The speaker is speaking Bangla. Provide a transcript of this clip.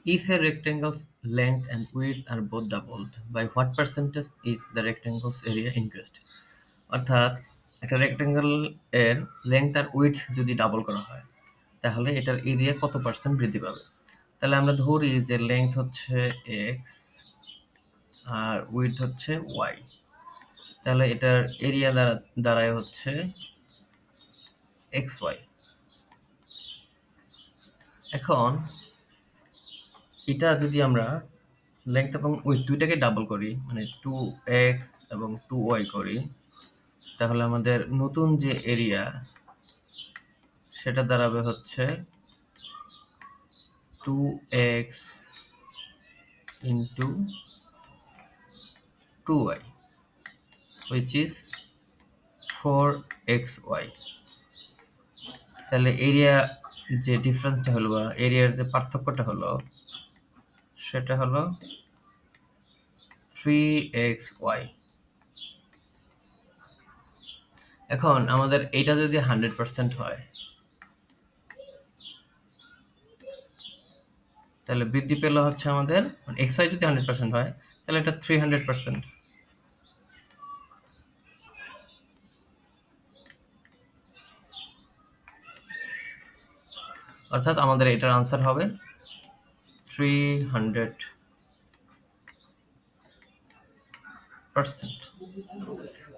If a rectangle's length and width are both doubled, by what percentage is the rectangle's area increased? অর্থাৎ একটা রেক্টেঙ্গেল এর লেংথ আর উইডথ যদি ডাবল করা হয় তাহলে এটার এরিয়া কত পার্সেন্ট বৃদ্ধি পাবে। তাহলে আমরা ধরি যে লেংথ হচ্ছে এক্স আর উইডথ হচ্ছে ওয়াই, তাহলে এটার এরিয়া দাঁড়ায় হচ্ছে এক্স ওয়াই। এখন এটা যদি আমরা লেংথ এবং উইডথ দুইটাকে ডাবল করি, মানে 2x এবং 2y করি, তাহলে আমাদের নতুন যে এরিয়া সেটা দাঁড়াবে হচ্ছে 2x into 2y which is 4xy। তাহলে এরিয়া যে ডিফারেন্সটা হলো বা এরিয়ার যে পার্থক্যটা হলো সেটা হলো 3xy। এখন আমাদের এইটা যদি 100% হয় তাহলে বৃদ্ধি পেল হচ্ছে আমাদের xy যদি 100% হয় তাহলে এটা 300%। অর্থাৎ আমাদের এটার আনসার হবে 300%।